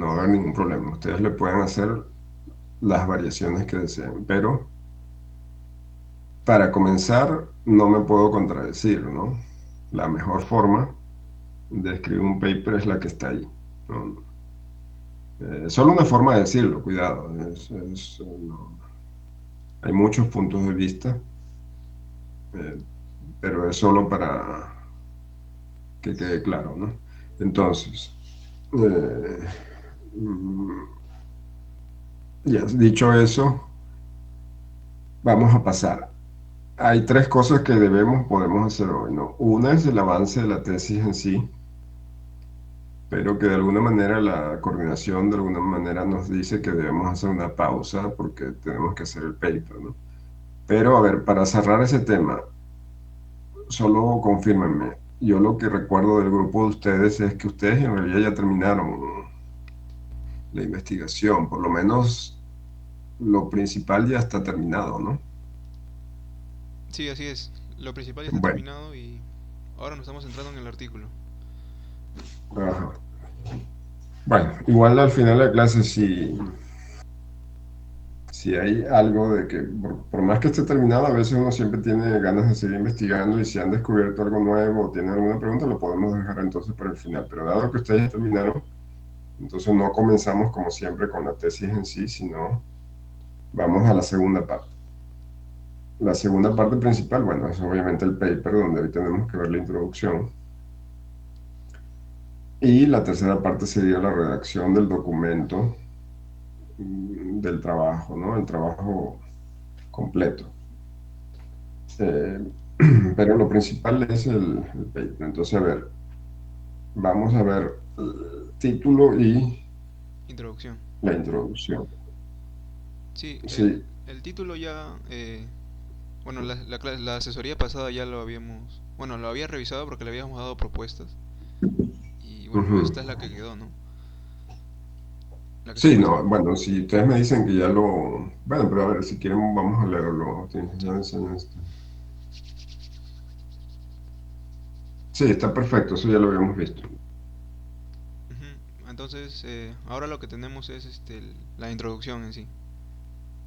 no va a haber ningún problema. Ustedes le pueden hacer las variaciones que deseen, pero para comenzar no me puedo contradecir, ¿no? La mejor forma de escribir un paper es la que está ahí, ¿no? Solo una forma de decirlo, cuidado. No. Hay muchos puntos de vista, eh, pero es solo para que quede claro, ¿no? Entonces, eh, mm, ya dicho eso, vamos a pasar. Hay tres cosas que podemos hacer hoy, ¿no? Una es el avance de la tesis en sí, pero que de alguna manera la coordinación de alguna manera nos dice que debemos hacer una pausa porque tenemos que hacer el paper, ¿no? Pero a ver, para cerrar ese tema, solo confírmenme. Yo lo que recuerdo del grupo de ustedes es que ustedes en realidad ya terminaron la investigación, por lo menos lo principal ya está terminado, ¿no? Sí, así es. Lo principal ya está Bueno, terminado y ahora nos estamos centrando en el artículo. ajá. Bueno, igual al final de la clase, si hay algo de que, por más que esté terminado, a veces uno siempre tiene ganas de seguir investigando y si han descubierto algo nuevo o tienen alguna pregunta, lo podemos dejar entonces para el final. Pero dado que ustedes ya terminaron, entonces no comenzamos como siempre con la tesis en sí, sino vamos a la segunda parte. La segunda parte principal, bueno, es obviamente el paper donde hoy tenemos que ver la introducción. Y la tercera parte sería la redacción del documento del trabajo, ¿no? El trabajo completo. Eh, pero lo principal es el paper. Entonces, a ver, vamos a ver el título y Introducción. la introducción. Sí, Sí, el título ya... bueno, la asesoría pasada ya lo habíamos... Bueno, lo había revisado porque le habíamos dado propuestas. Y bueno, ujú. esta es la que quedó, ¿no? La que se Sí, basa. no, bueno, si ustedes me dicen que ya lo... Bueno, pero a ver, si quieren vamos a leerlo. Sí. Sí, está perfecto, eso ya lo habíamos visto. Ujú. Entonces, ahora lo que tenemos es la introducción en sí,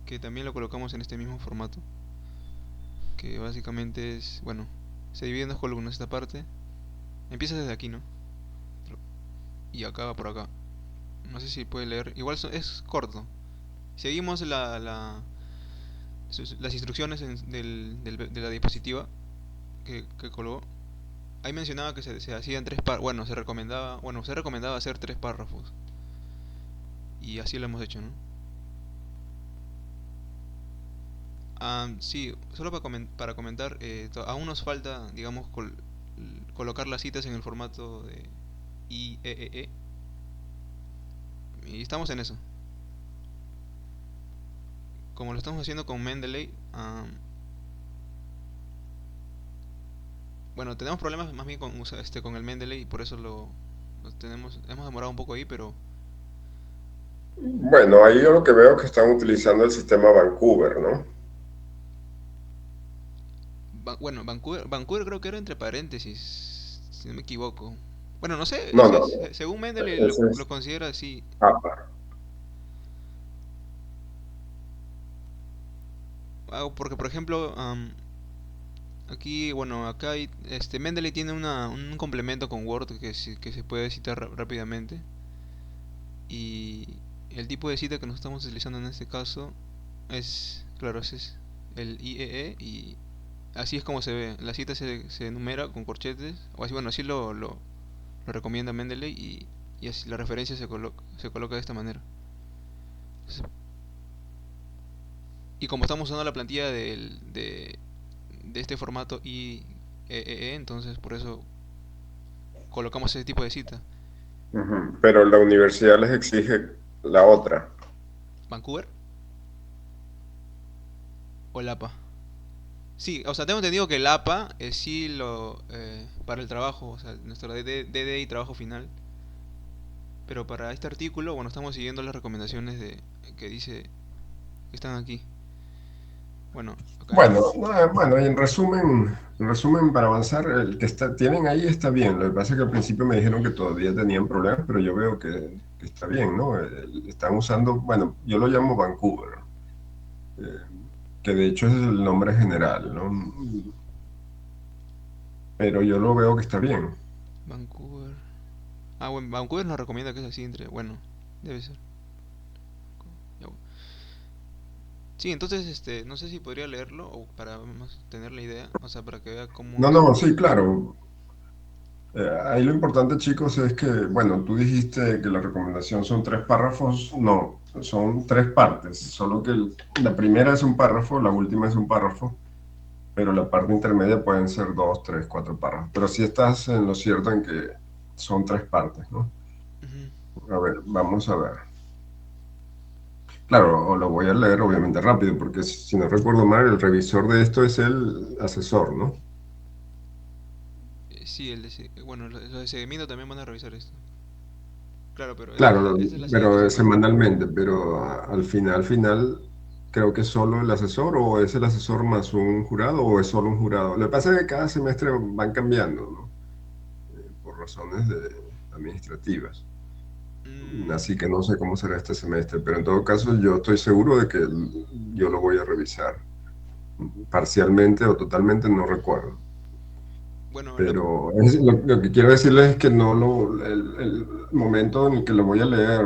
que también lo colocamos en este mismo formato, que básicamente es, bueno, se divide en dos columnas esta parte. Empieza desde aquí, ¿no? Y acaba por acá. No sé si puede leer. Igual es corto. Seguimos las instrucciones de la diapositiva que colgó. Ahí mencionaba que se hacían tres párrafos. Bueno, se recomendaba hacer tres párrafos. Y así lo hemos hecho, ¿no? Sí, solo para comentar, aún nos falta, digamos, colocar las citas en el formato de IEEE. Y estamos en eso. Como lo estamos haciendo con Mendeley, bueno, tenemos problemas más bien con el Mendeley y por eso hemos demorado un poco ahí, pero Bueno, ahí yo lo que veo es que están utilizando el sistema Vancouver, ¿no? Bueno, Vancouver creo que era entre paréntesis, si no me equivoco. Bueno, no sé, No, no, no. según Mendeley Ese lo es considera así. APA. Porque, por ejemplo, aquí, bueno, acá Mendeley tiene un complemento con Word que se puede citar rápidamente. Y el tipo de cita que nos estamos utilizando en este caso es, claro, ese es el IEE y así es como se ve. La cita se enumera con corchetes, o así, bueno, así lo recomienda Mendeley y así la referencia se coloca de esta manera. Entonces, y como estamos usando la plantilla de este formato IEE, entonces por eso colocamos ese tipo de cita. Ujú. Pero la universidad les exige la otra. ¿Vancouver o Lapa? Sí, o sea, tengo entendido que el APA sí para el trabajo, o sea, nuestro DDI trabajo final, pero para este artículo, bueno, estamos siguiendo las recomendaciones que dice que están aquí. Bueno, acá hay... Bueno, bueno, y en resumen, para avanzar, el que tienen ahí está bien. Lo que pasa es que al principio me dijeron que todavía tenían problemas, pero yo veo que está bien, ¿no? Están usando, bueno, yo lo llamo Vancouver, eh, que de hecho es el nombre general, ¿no? Pero yo lo veo que está bien. Vancouver. Ah, bueno, Vancouver nos recomienda que es así entre... Bueno, debe ser. Ya, bueno. Sí, entonces, no sé si podría leerlo o para más tener la idea, o sea, para que vea cómo No, es. no, sí, claro. Ahí lo importante, chicos, es que, bueno, tú dijiste que la recomendación son tres párrafos. No, son tres partes, solo que la primera es un párrafo, la última es un párrafo, pero la parte intermedia pueden ser dos, tres, cuatro párrafos. Pero sí estás en lo cierto en que son tres partes, ¿no? Ujú. A ver, vamos a ver. Claro, o lo voy a leer obviamente rápido, porque si no recuerdo mal, el revisor de esto es el asesor, ¿no? Sí, bueno, los de seguimiento también van a revisar esto. Claro, pero Claro, esta es la siguiente pero semana. semanalmente, pero al final, creo que es solo el asesor o es el asesor más un jurado o es solo un jurado. Lo que pasa es que cada semestre van cambiando, ¿no? Por razones administrativas. Mm, Así que no sé cómo será este semestre, pero en todo caso yo estoy seguro de que yo lo voy a revisar. Parcialmente o totalmente no recuerdo. bueno, Pero lo que quiero decirles es que no el momento en el que lo voy a leer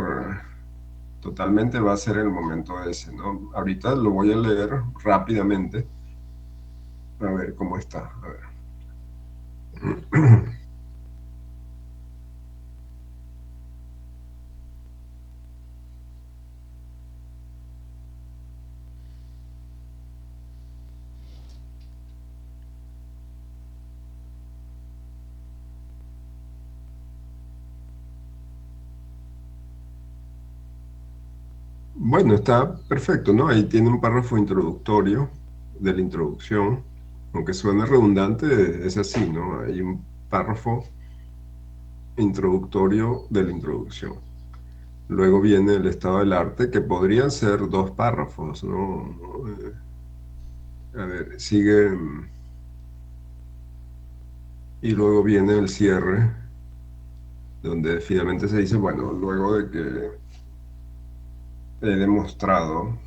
totalmente va a ser el momento ese, ¿no? Ahorita lo voy a leer rápidamente, a ver cómo está. A ver. Bueno, está perfecto, ¿no? Ahí tiene un párrafo introductorio de la introducción, aunque suene redundante, es así, ¿no? Hay un párrafo introductorio de la introducción. Luego viene el estado del arte, que podrían ser dos párrafos, ¿no? A ver, sigue, y luego viene el cierre, donde finalmente se dice, bueno, luego de que he demostrado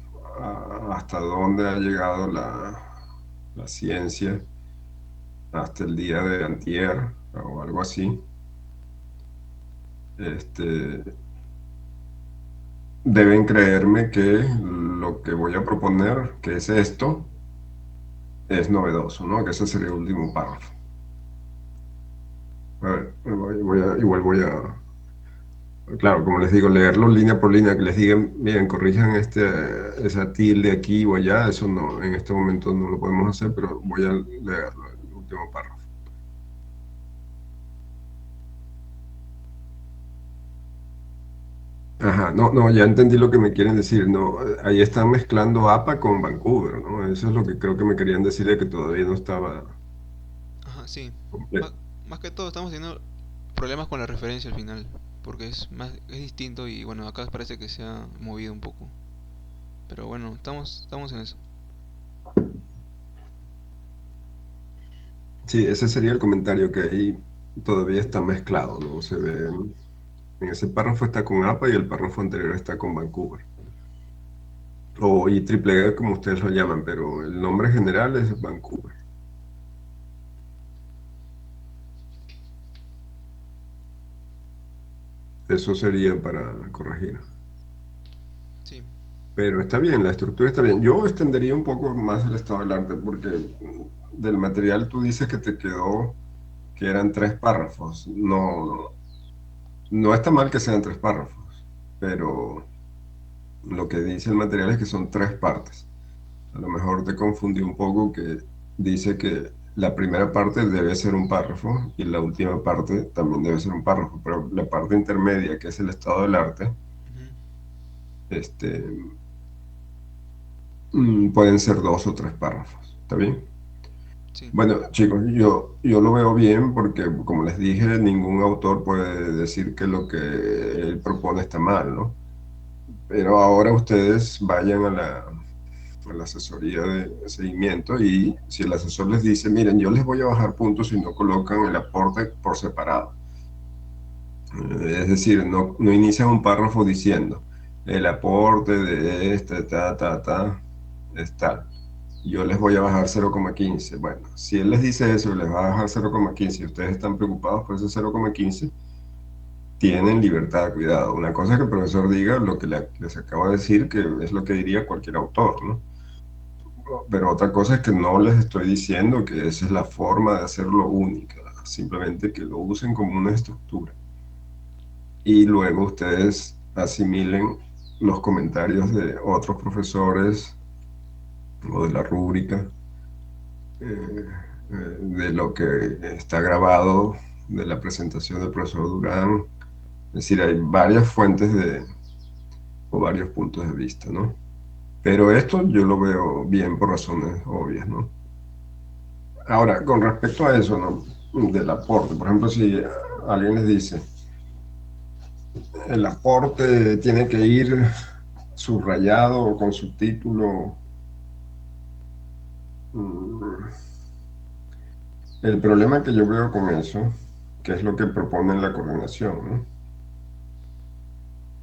hasta dónde ha llegado la ciencia hasta el día de antier o algo así, este, deben creerme que lo que voy a proponer, que es esto, es novedoso, ¿no? Que ese sería el último párrafo. A ver, igual voy a, claro, como les digo, leerlo línea por línea, que les digan, bien, corrijan esa tilde aquí o allá, eso no, en este momento no lo podemos hacer, pero voy a leerlo, el último párrafo. Ajá, no, no, ya entendí lo que me quieren decir, no, ahí están mezclando APA con Vancouver, ¿no? Eso es lo que creo que me querían decir de que todavía no estaba ajá, sí. Más, completo. más que todo estamos teniendo problemas con la referencia al final, porque es distinto y bueno, acá parece que se ha movido un poco. Pero bueno, estamos en eso. Sí, ese sería el comentario que ahí todavía está mezclado, ¿no? Se ve, en ese párrafo está con APA y el párrafo anterior está con Vancouver. O y triple E como ustedes lo llaman, pero el nombre general es Vancouver. Eso sería para corregir. Sí. Pero está bien, la estructura está bien. Yo extendería un poco más el estado del arte, porque del material tú dices que te quedó que eran tres párrafos. No, no está mal que sean tres párrafos, pero lo que dice el material es que son tres partes. A lo mejor te confundí un poco que dice que la primera parte debe ser un párrafo y la última parte también debe ser un párrafo, pero la parte intermedia, que es el estado del arte, Ujú. este, pueden ser dos o tres párrafos. ¿Está bien? Sí. Bueno, chicos, yo lo veo bien porque, como les dije, ningún autor puede decir que lo que él propone está mal, ¿no? Pero ahora ustedes vayan a la asesoría de seguimiento, y si el asesor les dice, miren, yo les voy a bajar puntos si no colocan el aporte por separado. Es decir, no inician un párrafo diciendo, el aporte de este, es tal. Yo les voy a bajar 0,15. Bueno, si él les dice eso y les va a bajar 0,15 y ustedes están preocupados por ese 0,15, tienen libertad de cuidado. Una cosa es que el profesor diga lo que les acabo de decir, que es lo que diría cualquier autor, ¿no? Pero otra cosa es que no les estoy diciendo que esa es la forma de hacerlo única, simplemente que lo usen como una estructura. Y luego ustedes asimilen los comentarios de otros profesores o de la rúbrica, eh, de lo que está grabado de la presentación del profesor Durán. Es decir, hay varias fuentes o varios puntos de vista, ¿no? Pero esto yo lo veo bien por razones obvias, ¿no? Ahora, con respecto a eso, ¿no? Del aporte, por ejemplo, si alguien les dice, el aporte tiene que ir subrayado o con subtítulo, mm, el problema que yo veo con eso, que es lo que propone la coordinación, ¿no?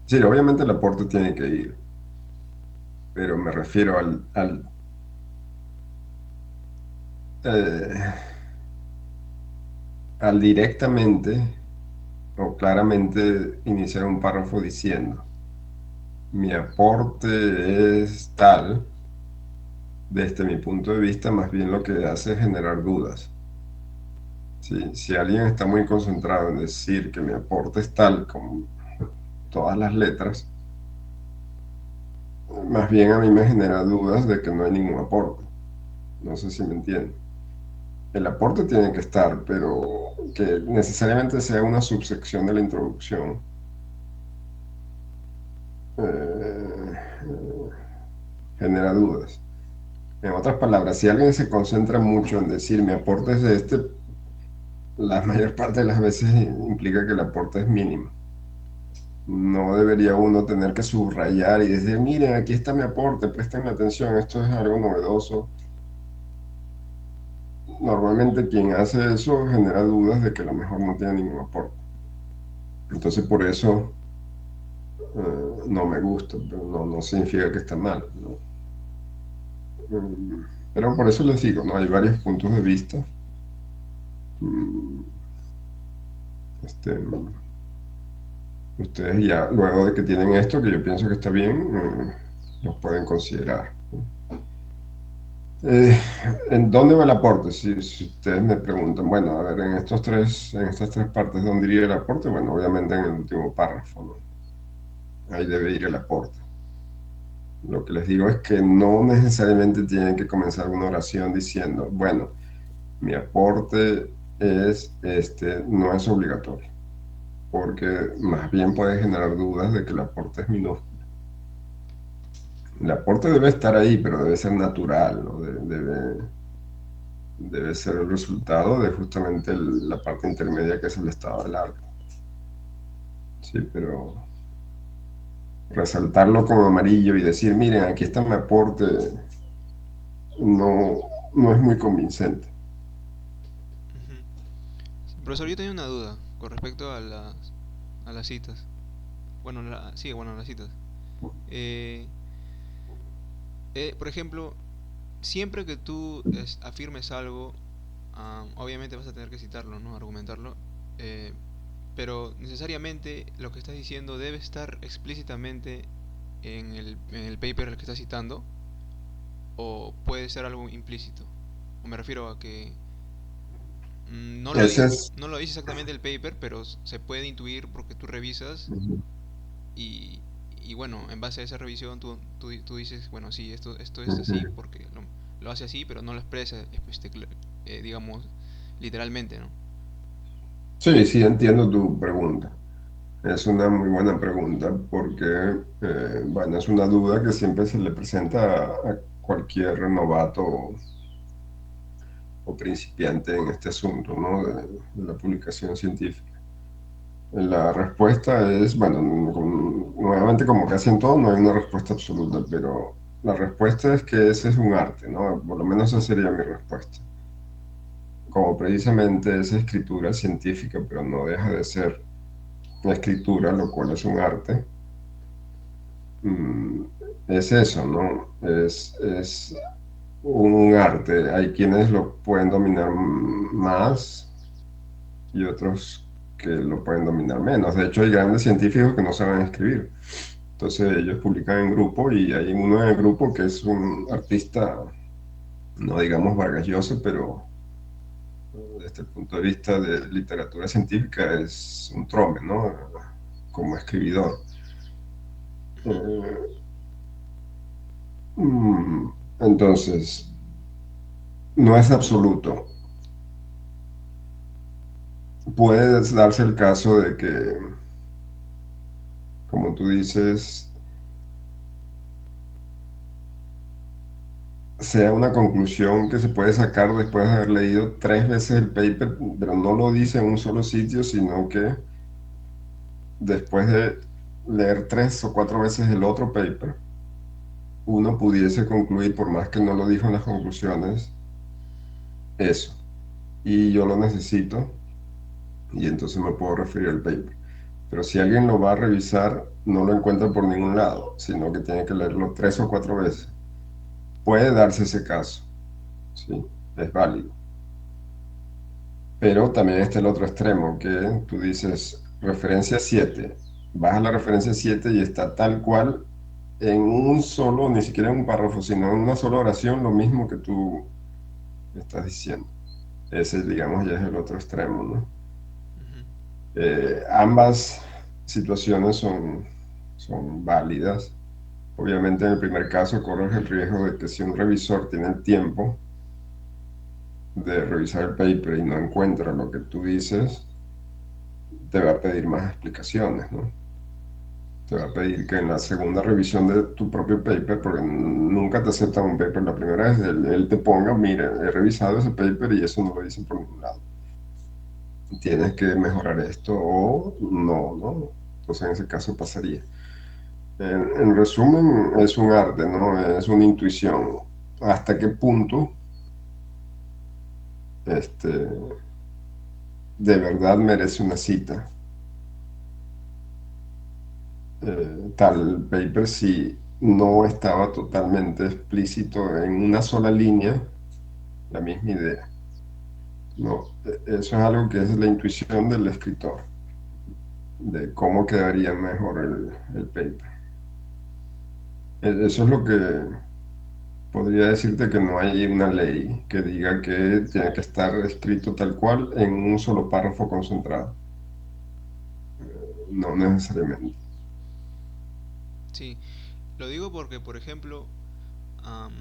Sí, obviamente el aporte tiene que ir, pero me refiero eh, al directamente o claramente iniciar un párrafo diciendo, mi aporte es tal, desde mi punto de vista, más bien lo que hace es generar dudas. Si alguien está muy concentrado en decir que mi aporte es tal, con todas las letras, más bien a mí me genera dudas de que no hay ningún aporte. No sé si me entienden. El aporte tiene que estar, pero que necesariamente sea una subsección de la introducción, eh, genera dudas. En otras palabras, si alguien se concentra mucho en decir mi aporte es de este, la mayor parte de las veces implica que el aporte es mínimo. No debería uno tener que subrayar y decir, miren, aquí está mi aporte, presten atención, esto es algo novedoso. Normalmente quien hace eso genera dudas de que a lo mejor no tiene ningún aporte. Entonces por eso no me gusta, pero no significa que está mal, ¿no? Pero por eso les digo, ¿no? Hay varios puntos de vista. Mm, Este, ustedes ya, luego de que tienen esto, que yo pienso que está bien, los pueden considerar. Eh, ¿En dónde va el aporte? Si ustedes me preguntan, bueno, a ver, en estas tres partes, ¿dónde iría el aporte? Bueno, obviamente en el último párrafo, ¿no? Ahí debe ir el aporte. Lo que les digo es que no necesariamente tienen que comenzar una oración diciendo, bueno, mi aporte es este, no es obligatorio, porque más bien puede generar dudas de que el aporte es minúsculo. El aporte debe estar ahí, pero debe ser natural, ¿no? Debe ser el resultado de justamente la parte intermedia que es el estado del arte. Sí, pero resaltarlo como amarillo y decir, miren, aquí está mi aporte, no, no es muy convincente. Ujú. Profesor, yo tenía una duda con respecto a las citas. Bueno, sí, bueno, las citas. Eh, por ejemplo, siempre que tú afirmes algo, obviamente vas a tener que citarlo, ¿no? Argumentarlo. eh, pero necesariamente lo que estás diciendo debe estar explícitamente en el paper al que estás citando, o puede ser algo implícito. O me refiero a que Ese es, no lo dice exactamente el paper, pero se puede intuir porque tú revisas y, y bueno, en base a esa revisión tú dices, bueno, sí, esto es así porque lo hace así, pero no lo expresa, digamos, literalmente, ¿no? sí, sí, entiendo tu pregunta. Es una muy buena pregunta porque, bueno, es una duda que siempre se le presenta a cualquier novato o principiante en este asunto, ¿no? De la publicación científica. La respuesta es, bueno, nuevamente como casi en todo, no hay una respuesta absoluta, pero la respuesta es que ese es un arte, ¿no? Por lo menos esa sería mi respuesta. Como precisamente es escritura científica, pero no deja de ser una escritura, lo cual es un arte, mm, es eso, ¿no? Es un arte. Hay quienes lo pueden dominar más y otros que lo pueden dominar menos. De hecho, hay grandes científicos que no saben escribir. Entonces ellos publican en grupo y hay uno en el grupo que es un artista, no digamos Vargas Llosa, pero desde el punto de vista de literatura científica es un trome, ¿no? Como escribidor. Ujú, Eh, entonces, no es absoluto. Puede darse el caso de que, como tú dices, sea una conclusión que se puede sacar después de haber leído tres veces el paper, pero no lo dice en un solo sitio, sino que después de leer tres o cuatro veces el otro paper, uno pudiese concluir, por más que no lo dijo en las conclusiones, eso. Y yo lo necesito y entonces me puedo referir al paper. Pero si alguien lo va a revisar, no lo encuentra por ningún lado, sino que tiene que leerlo tres o cuatro veces. Puede darse ese caso, ¿sí? Es válido. Pero también está el otro extremo, que tú dices referencia 7, vas a la referencia 7 y está tal cual en un solo, ni siquiera en un párrafo, sino en una sola oración, lo mismo que tú estás diciendo. Ese, digamos, ya es el otro extremo, ¿no? ujú. Ambas situaciones son válidas. Obviamente en el primer caso corres el riesgo de que si un revisor tiene el tiempo de revisar el paper y no encuentra lo que tú dices, te va a pedir más explicaciones, ¿no? Te va a pedir que en la segunda revisión de tu propio paper, porque nunca te aceptan un paper la primera vez, él te ponga, mire, he revisado ese paper y eso no lo dicen por ningún lado. Tienes que mejorar esto o no, ¿no? Entonces en ese caso pasaría. En resumen, es un arte, ¿no? Es una intuición. ¿Hasta qué punto este, de verdad merece una cita? Tal paper si no estaba totalmente explícito en una sola línea la misma idea. No, eso es algo que es la intuición del escritor, de cómo quedaría mejor el paper. Eso es lo que podría decirte, que no hay una ley que diga que tiene que estar escrito tal cual en un solo párrafo concentrado. No necesariamente. Sí, lo digo porque, por ejemplo,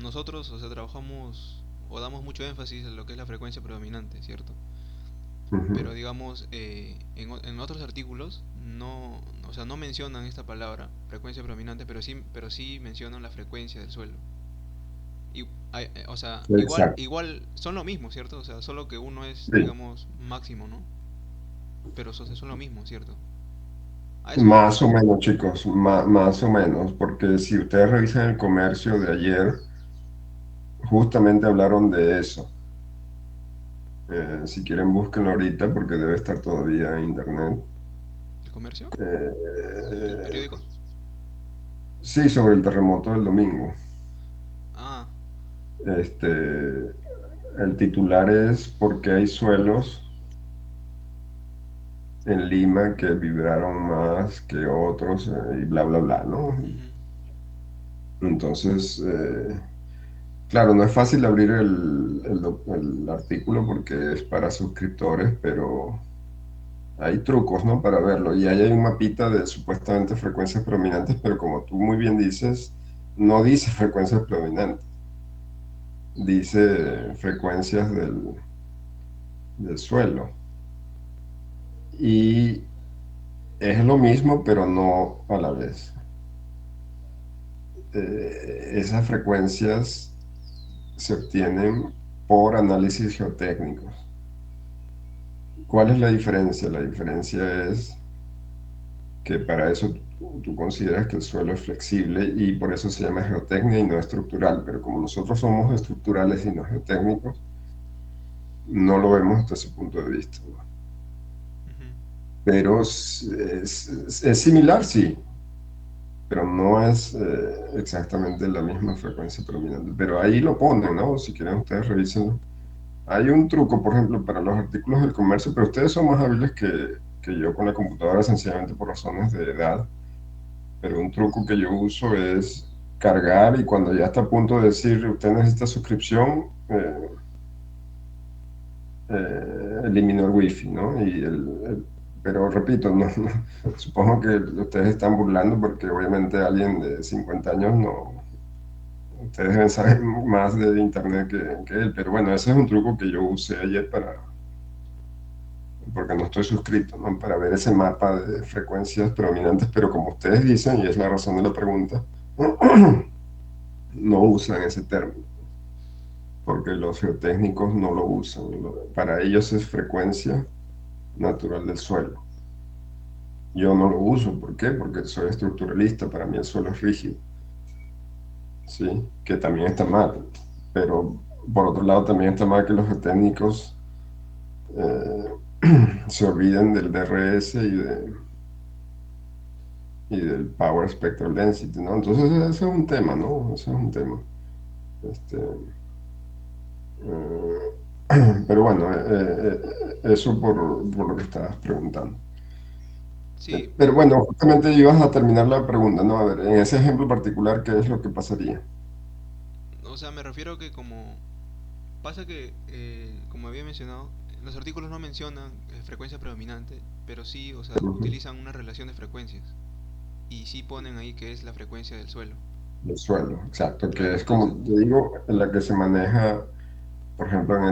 nosotros, o sea, trabajamos o damos mucho énfasis en lo que es la frecuencia predominante, ¿cierto? Pero Ujú. digamos, en otros artículos no, o sea, no mencionan esta palabra, frecuencia predominante, pero sí mencionan la frecuencia del suelo. Y, o sea, Exacto. igual son lo mismo, ¿cierto? O sea, solo que uno es, Sí. digamos, máximo, ¿no? Pero son lo mismo, ¿cierto? A eso me Más o refiero. menos, chicos, más o menos, porque si ustedes revisan el comercio de ayer, justamente hablaron de eso. Si quieren, búsquenlo ahorita porque debe estar todavía en internet. ¿El comercio? ¿El Eh, periódico? sí, sobre el terremoto del domingo. Ah, Este, el titular es ¿Por qué hay suelos en Lima que vibraron más que otros? Y bla, bla, bla, ¿no? ujú, Entonces, claro, no es fácil abrir el artículo porque es para suscriptores, pero hay trucos, ¿no? Para verlo. Y ahí hay un mapita de supuestamente frecuencias predominantes, pero como tú muy bien dices, no dice frecuencias predominantes, dice frecuencias del suelo. Y es lo mismo, pero no a la vez. Esas frecuencias se obtienen por análisis geotécnicos. ¿Cuál es la diferencia? La diferencia es que para eso tú consideras que el suelo es flexible y por eso se llama geotecnia y no estructural, pero como nosotros somos estructurales y no geotécnicos, no lo vemos desde ese punto de vista, ¿no? Ujú. Pero es similar, sí, pero no es exactamente la misma frecuencia predominante. Pero ahí lo ponen, ¿no? Si quieren ustedes revísenlo. Hay un truco, por ejemplo, para los artículos del comercio, pero ustedes son más hábiles que yo con la computadora, sencillamente por razones de edad. Pero un truco que yo uso es cargar y cuando ya está a punto de decir usted necesita suscripción, elimino el wifi, ¿no? Pero repito, supongo que ustedes están burlando porque obviamente alguien de 50 años no, ustedes deben saber más de internet que él, pero bueno, ese es un truco que yo usé ayer porque no estoy suscrito, ¿no? Para ver ese mapa de frecuencias predominantes, pero como ustedes dicen, y es la razón de la pregunta, no usan ese término, porque los geotécnicos no lo usan. Para ellos es frecuencia natural del suelo. Yo no lo uso, ¿por qué? Porque soy estructuralista, para mí el suelo es rígido, ¿sí? Que también está mal, pero por otro lado también está mal que los geotécnicos eh, se olviden del DRS y del Power Spectral Density, ¿no? Entonces ese es un tema, ¿no? Ese es un tema. Este, eh, pero bueno, eso por lo que estabas preguntando. Sí, Pero bueno, justamente ibas a terminar la pregunta, ¿no? A ver, en ese ejemplo particular, ¿qué es lo que pasaría? o sea, me refiero a que como pasa que, como había mencionado, los artículos no mencionan frecuencia predominante, pero sí, o sea, Ujú. utilizan una relación de frecuencias y sí ponen ahí que es la frecuencia del suelo. El suelo, exacto, que Claro, es entonces, como te digo, en la que se maneja, por ejemplo, en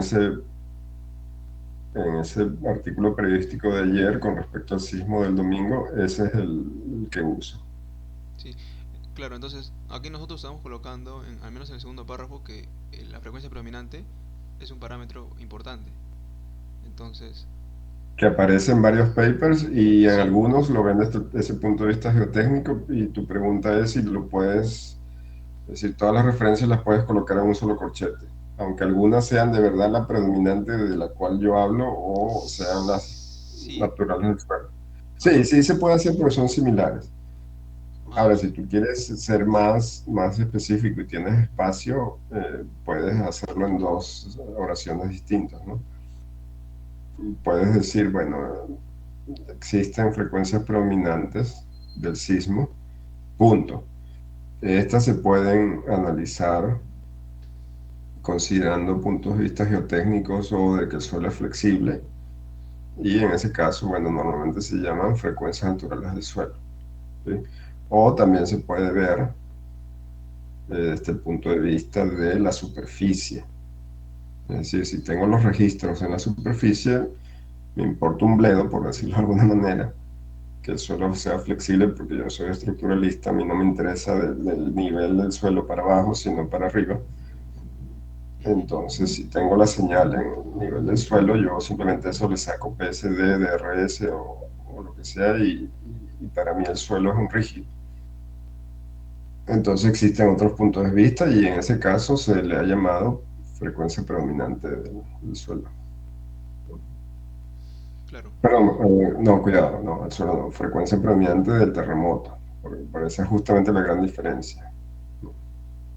ese artículo periodístico de ayer con respecto al sismo del domingo, ese es el que uso. sí, claro, entonces aquí nosotros estamos colocando, al menos en el segundo párrafo, que la frecuencia predominante es un parámetro importante. Entonces, Que aparece en varios papers y en sí, algunos lo ven desde ese punto de vista geotécnico y tu pregunta es si lo puedes, es decir, todas las referencias las puedes colocar en un solo corchete, aunque algunas sean de verdad la predominante de la cual yo hablo o sean las sí, naturales del suelo. Sí, ajá, sí se puede hacer porque son similares. ah, Ahora, si tú quieres ser más específico y tienes espacio, puedes hacerlo en dos oraciones distintas, ¿no? Puedes decir, bueno, existen frecuencias predominantes del sismo, punto. Estas se pueden analizar considerando puntos de vista geotécnicos o de que el suelo es flexible y en ese caso, bueno, normalmente se llaman frecuencias naturales del suelo, ¿sí? O también se puede ver desde el punto de vista de la superficie. Es decir, si tengo los registros en la superficie, me importa un bledo, por decirlo de alguna manera, que el suelo sea flexible, porque yo soy estructuralista, a mí no me interesa del nivel del suelo para abajo, sino para arriba. ujú, Entonces, si tengo la señal en el nivel del suelo, yo simplemente eso le saco PSD, DRS o lo que sea, y para mí el suelo es un rígido. Entonces existen otros puntos de vista y en ese caso se le ha llamado frecuencia predominante del suelo. claro, Perdón, no, cuidado, no, el suelo no, frecuencia predominante del terremoto, porque esa es justamente la gran diferencia, ¿no?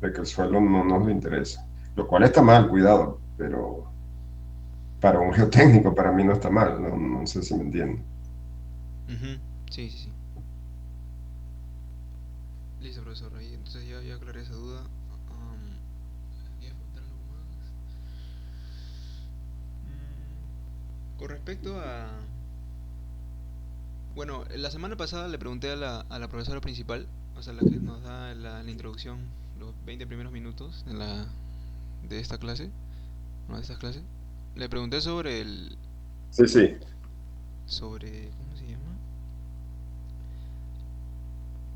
De que el suelo no nos interesa, lo cual está mal, cuidado, pero para un geotécnico, para mí no está mal, no, no sé si me entienden. ujú, sí, sí, sí. Listo, profesor, ahí entonces ya aclaré esa duda. ¿Quería preguntar algo más? Con respecto a... Bueno, la semana pasada le pregunté a la profesora principal, o sea, la que nos da la introducción, los 20 primeros minutos de esta clase, no de estas clases. Le pregunté sobre Sí, sí. ¿cómo se llama?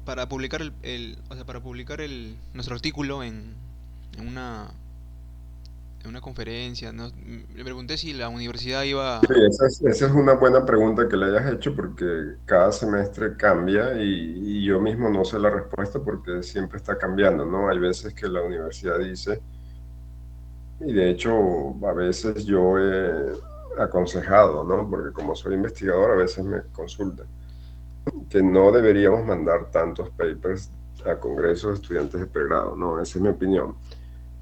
Para publicar o sea, para publicar nuestro artículo en una en una conferencia, ¿no? Le pregunté si la universidad Sí, iba... esa es una buena pregunta que le hayas hecho porque cada semestre cambia y yo mismo no sé la respuesta porque siempre está cambiando, ¿no? Hay veces que la universidad dice, y de hecho a veces yo he aconsejado, ¿no? Porque como soy investigador a veces me consultan, que no deberíamos mandar tantos papers a congresos de estudiantes de pregrado, ¿no? Esa es mi opinión.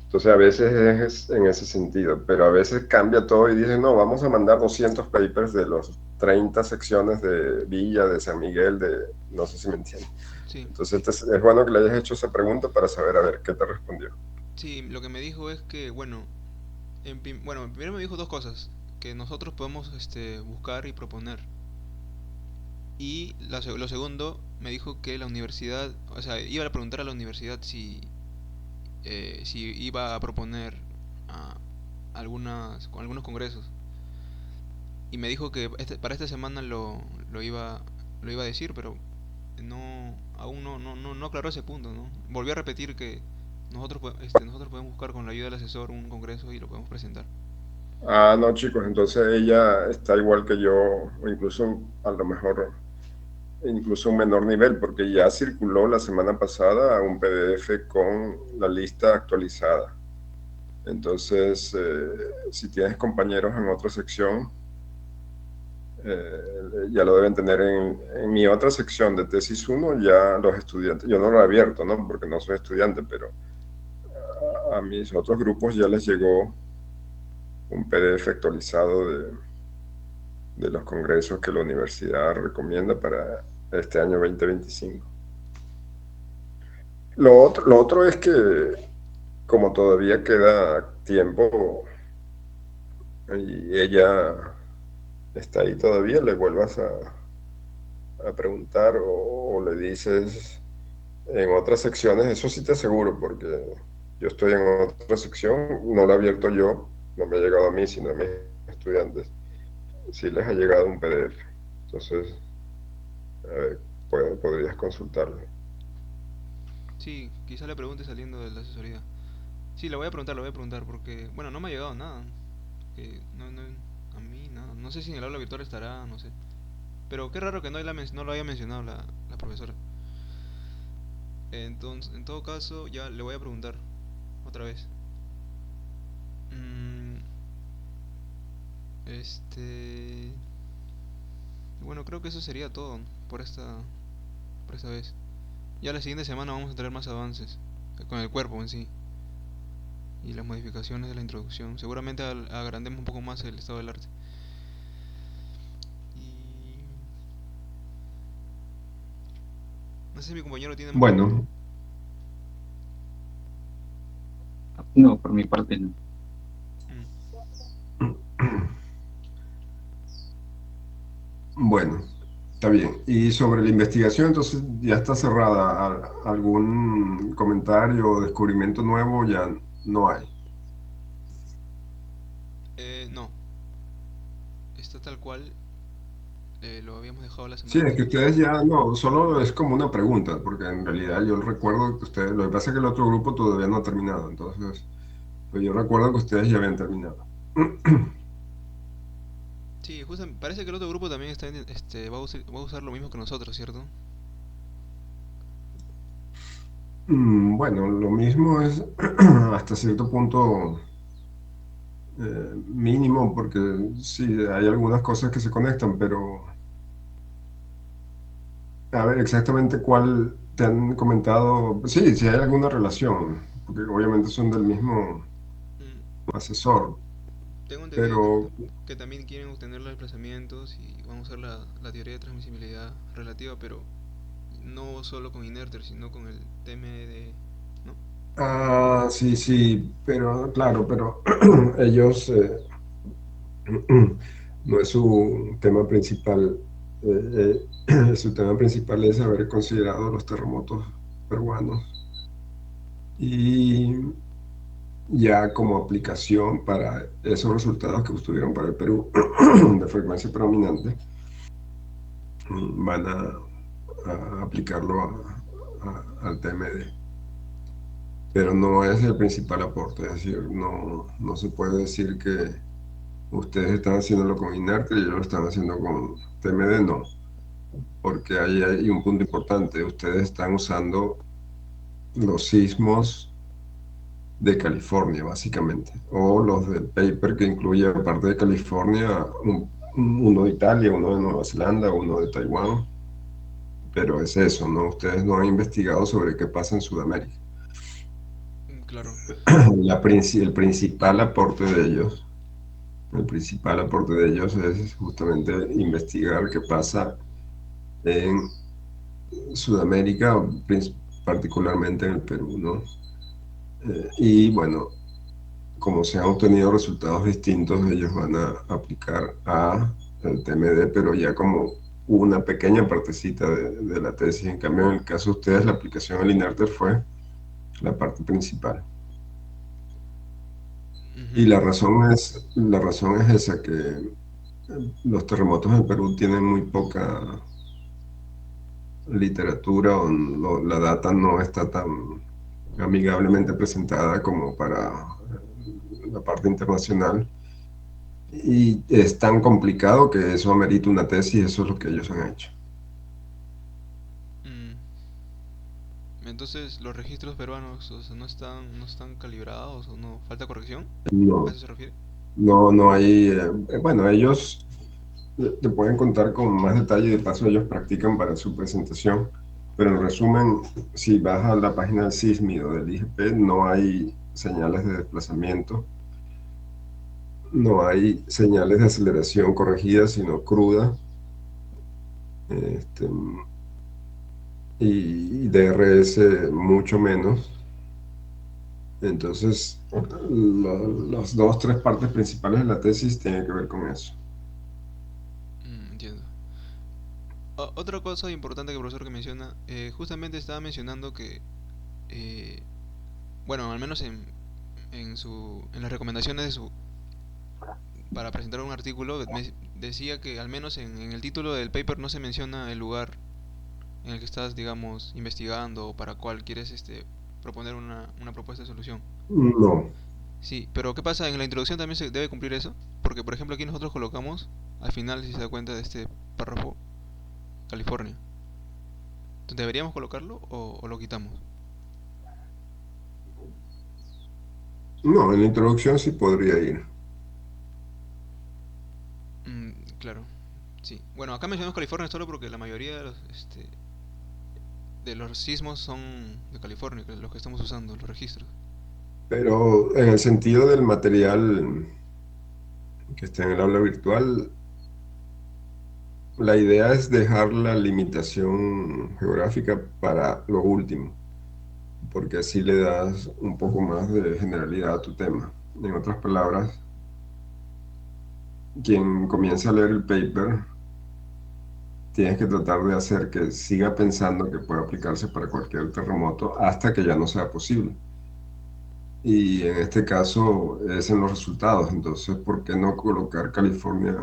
Entonces a veces es en ese sentido, pero a veces cambia todo y dicen, no, vamos a mandar 200 papers de los 30 secciones de Villa, de San Miguel, de... No sé si me entienden. Sí, Entonces es bueno que le hayas hecho esa pregunta para saber a ver qué te respondió. sí, lo que me dijo es que, bueno, bueno, primero me dijo dos cosas, que nosotros podemos buscar y proponer. Y lo segundo, me dijo que la universidad, o sea, iba a preguntar a la universidad si iba a proponer a algunos congresos. Y me dijo que para esta semana lo iba a decir, pero aún no aclaró ese punto, ¿no? Volvió a repetir que nosotros podemos buscar con la ayuda del asesor un congreso y lo podemos presentar. Ah, no, chicos, entonces ella está igual que yo, o incluso a lo mejor incluso un menor nivel, porque ya circuló la semana pasada un PDF con la lista actualizada. Entonces, si tienes compañeros en otra sección, ya lo deben tener en mi otra sección de tesis uno ya los estudiantes, yo no lo he abierto, ¿no? Porque no soy estudiante, pero a mis otros grupos ya les llegó un PDF actualizado de los congresos que la universidad recomienda para este año 2025. Lo otro es que como todavía queda tiempo y ella está ahí todavía, le vuelvas a preguntar o le dices en otras secciones, eso sí te aseguro, porque yo estoy en otra sección, no la he abierto yo, no me ha llegado a mí, sino a mis estudiantes. Sí les ha llegado un PDF. Entonces, a ver, podrías consultarlo. Sí, quizá le pregunte saliendo de la asesoría. Sí, le voy a preguntar, porque, bueno, no me ha llegado nada. A mí nada. No sé si en el aula virtual estará, no sé. Pero qué raro que no lo haya mencionado la profesora. Entonces, en todo caso, ya le voy a preguntar otra vez. Mm, este... Bueno, creo que eso sería todo por esta vez. Ya la siguiente semana vamos a tener más avances con el cuerpo en sí y las modificaciones de la introducción. Seguramente agrandemos un poco más el estado del arte. Y no sé si mi compañero tiene más preguntas. Bueno, No, por mi parte no. Mm. bueno, está bien. Y sobre la investigación, entonces ya está cerrada. ¿Algún comentario o descubrimiento nuevo ya no hay? No, está tal cual lo habíamos dejado la Sí, semana es que pasada. ustedes ya, no, solo es como una pregunta, porque en realidad yo recuerdo que ustedes, lo que pasa es que el otro grupo todavía no ha terminado, entonces, pues yo recuerdo que ustedes ya habían terminado. Sí, justamente, parece que el otro grupo también va a usar lo mismo que nosotros, ¿cierto? Bueno, lo mismo es hasta cierto punto mínimo, porque sí, hay algunas cosas que se conectan, pero a ver exactamente cuál te han comentado. Sí, sí hay alguna relación, porque obviamente son del mismo Mm, asesor, tengo entendido pero que también quieren obtener los desplazamientos y van a usar la teoría de transmisibilidad relativa, pero no solo con Inerter, sino con el TMD, ¿no? sí, sí, pero claro, pero ellos no es su tema principal. Su tema principal es haber considerado los terremotos peruanos y ya como aplicación para esos resultados que obtuvieron para el Perú de frecuencia predominante, van a aplicarlo al TMD. pero no es el principal aporte. Es decir, no se puede decir que ustedes están haciéndolo con Inertia y ellos lo están haciendo con TMD, no, porque ahí hay un punto importante. Ustedes están usando los sismos de California, básicamente, o los del paper que incluye, aparte de California, uno de Italia, uno de Nueva Zelanda, uno de Taiwán, pero es eso, ¿no? Ustedes no han investigado sobre qué pasa en Sudamérica. Claro. El principal aporte de ellos, el principal aporte de ellos es justamente investigar qué pasa en Sudamérica, particularmente en el Perú, ¿no? Y bueno, como se han obtenido resultados distintos, ellos van a aplicar a el TMD, pero ya como una pequeña partecita de la tesis. En cambio, en el caso de ustedes, la aplicación al INARTE fue la parte principal. Y Ujú. la razón es esa, que los terremotos en Perú tienen muy poca literatura, o la data no está tan amigablemente presentada como para la parte internacional. Y es tan complicado que eso amerita una tesis, eso es lo que ellos han hecho. Mm. Entonces, los registros peruanos, o sea, no están calibrados o no falta corrección. ¿A No, eso se refiere? no hay, bueno, ellos te pueden contar con más detalle, de paso ellos practican para su presentación, pero en resumen, si vas a la página del SISMI o del IGP, no hay señales de desplazamiento, no hay señales de aceleración corregidas, sino cruda, este, y DRS mucho menos. Entonces, las dos, tres partes principales de la tesis tienen que ver con eso. Entiendo. Otra cosa importante que el profesor que menciona, justamente estaba mencionando que, eh, bueno, al menos en las recomendaciones para presentar un artículo, decía que al menos en el título del paper no se menciona el lugar en el que estás, digamos, investigando o para cuál quieres proponer una propuesta de solución. No, Sí, pero ¿qué pasa? En la introducción también se debe cumplir eso, porque por ejemplo aquí nosotros colocamos, al final si se da cuenta de este párrafo, California. Entonces, ¿deberíamos colocarlo o lo quitamos? no, en la introducción sí podría ir. Claro, sí. Bueno, acá mencionamos California solo porque la mayoría de los sismos son de California, los que estamos usando, los registros. Pero en el sentido del material que está en el aula virtual, la idea es dejar la limitación geográfica para lo último, porque así le das un poco más de generalidad a tu tema. En otras palabras, quien comienza a leer el paper, tienes que tratar de hacer que siga pensando que puede aplicarse para cualquier terremoto hasta que ya no sea posible. Y en este caso es en los resultados. Entonces, ¿por qué no colocar California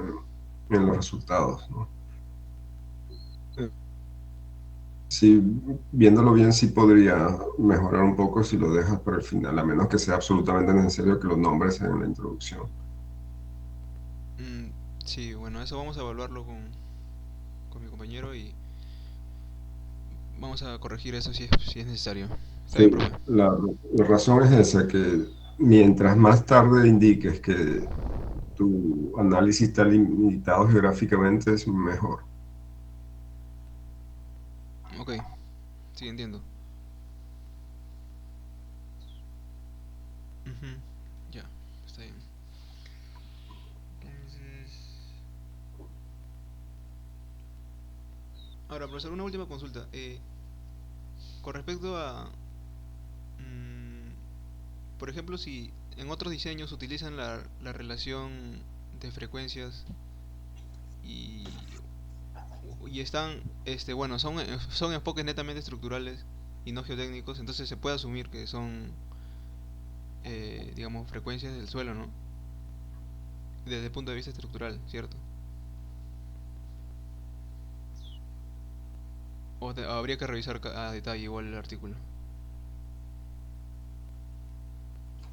en los resultados, ¿no? Sí, viéndolo bien, sí podría mejorar un poco si lo dejas para el final, a menos que sea absolutamente necesario que lo nombres en la introducción. Mm, sí, bueno, eso vamos a evaluarlo con mi compañero y vamos a corregir eso si es necesario. Está bien, Sí, profe. la razón es esa, que mientras más tarde indiques que tu análisis está limitado geográficamente, es mejor. Ok, sí, entiendo. Ujú, ya, está bien. Entonces... Ahora, profesor, una última consulta. Con respecto a... mm, por ejemplo, si en otros diseños utilizan la relación de frecuencias y, y están, bueno, son enfoques netamente estructurales y no geotécnicos, entonces se puede asumir que son, digamos, frecuencias del suelo, ¿no? Desde el punto de vista estructural, ¿cierto? O habría que revisar a detalle igual el artículo.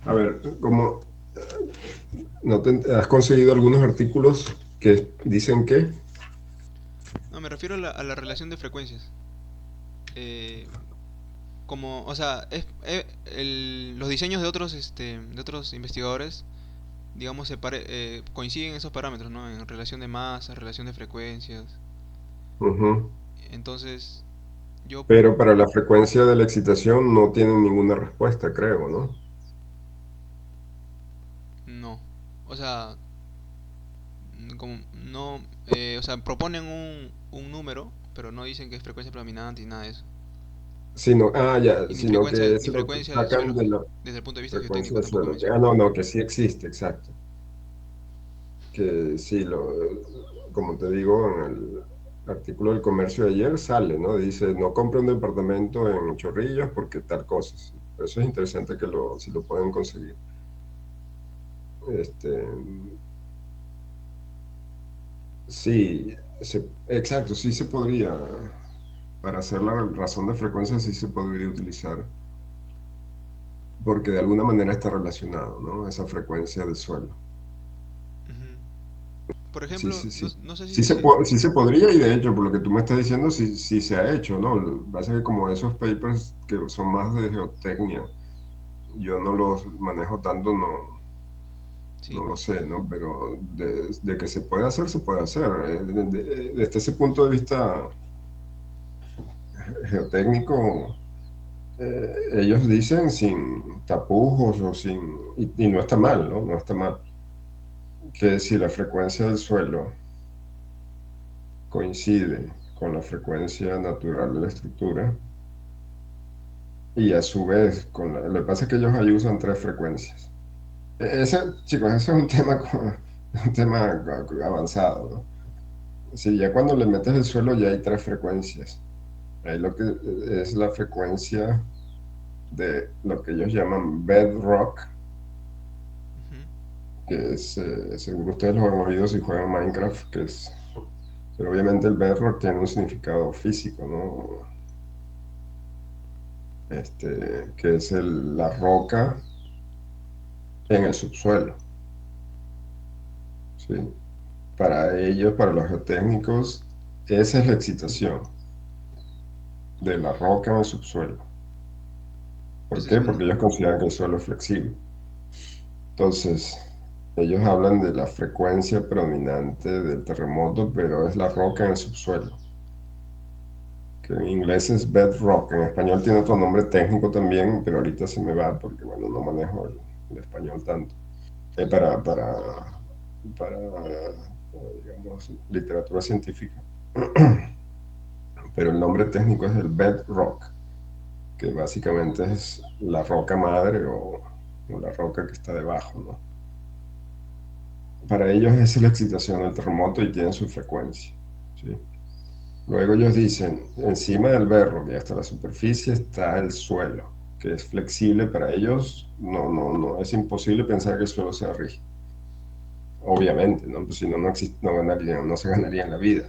A ver, como no has conseguido algunos artículos que dicen que, No, me refiero a la relación de frecuencias. Eh, como, o sea, los diseños de otros investigadores, digamos, coinciden en esos parámetros, ¿no? En relación de masa, relación de frecuencias. ujú, Entonces, yo pero para la frecuencia de la excitación no tienen ninguna respuesta, creo, ¿no? no. O sea, como no, o sea, proponen un número, pero no dicen que es frecuencia predominante y nada de eso. Ya, Y sino que ni eso lo frecuencia del sacan suelo, de la desde el punto de vista frecuencia geotécnico del tampoco suelo. mencionan. No, no, que sí existe, exacto. Que sí, como te digo, en el artículo del comercio de ayer sale, ¿no? Dice, no compre un departamento en Chorrillos porque tal cosa. Sí. Eso es interesante que si lo pueden conseguir. Este, sí, exacto, sí se podría, para hacer la razón de frecuencia sí se podría utilizar, porque de alguna manera está relacionado, ¿no? Esa frecuencia del suelo. Ujú. Por Sí, ejemplo, sí, no, sí. no sé si... Sí se podría y de hecho, por lo que tú me estás diciendo, sí, sí se ha hecho, ¿no? Lo que pasa es que como esos papers que son más de geotecnia, yo no los manejo tanto, no, Sí, no lo sé, ¿no? Pero de que se puede hacer, se puede hacer. Desde ese punto de vista geotécnico, ellos dicen sin tapujos o sin... Y no está mal, ¿no? No está mal. Que si la frecuencia del suelo coincide con la frecuencia natural de la estructura, y a su vez, lo que pasa es que ellos ahí usan tres frecuencias. Ese, chicos, ese es un tema, un tema avanzado, ¿no? Sí, ya cuando le metes el suelo ya hay tres frecuencias. Ahí lo que es la frecuencia de lo que ellos llaman bedrock, ujú, que es, seguro ustedes lo han oído si juegan Minecraft, pero obviamente el bedrock tiene un significado físico, ¿no? Que es la roca en el subsuelo, ¿sí? Para ellos, para los geotécnicos, esa es la excitación de la roca en el subsuelo. ¿Por ese es qué? un... Porque ellos consideran que el suelo es flexible. Entonces, ellos hablan de la frecuencia predominante del terremoto, pero es la roca en el subsuelo, que en inglés es bedrock, en español tiene otro nombre técnico también, pero ahorita se me va porque, bueno, no manejo el español tanto. Digamos, literatura científica. Pero el nombre técnico es el bedrock, que básicamente es la roca madre o la roca que está debajo, ¿no? Para ellos esa es la excitación del terremoto y tienen su frecuencia, ¿sí? Luego ellos dicen, encima del berro y hasta la superficie está el suelo, que es flexible para ellos, no, es imposible pensar que el suelo sea rígido. Obviamente, ¿no? Pues si no, no se ganaría en la vida,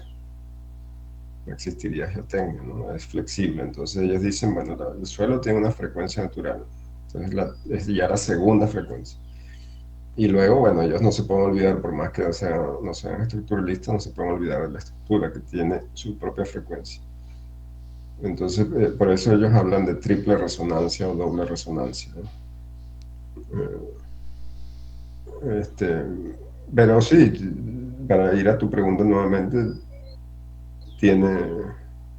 no existiría geotecnia, ¿no? Es flexible. Entonces ellos dicen, bueno, el suelo tiene una frecuencia natural. Entonces es ya la segunda frecuencia. Y luego, bueno, ellos no se pueden olvidar, por más que no sean estructuralistas, no se pueden olvidar de la estructura que tiene su propia frecuencia. Entonces, por eso ellos hablan de triple resonancia o doble resonancia, ¿no? Este, pero sí, para ir a tu pregunta nuevamente, tiene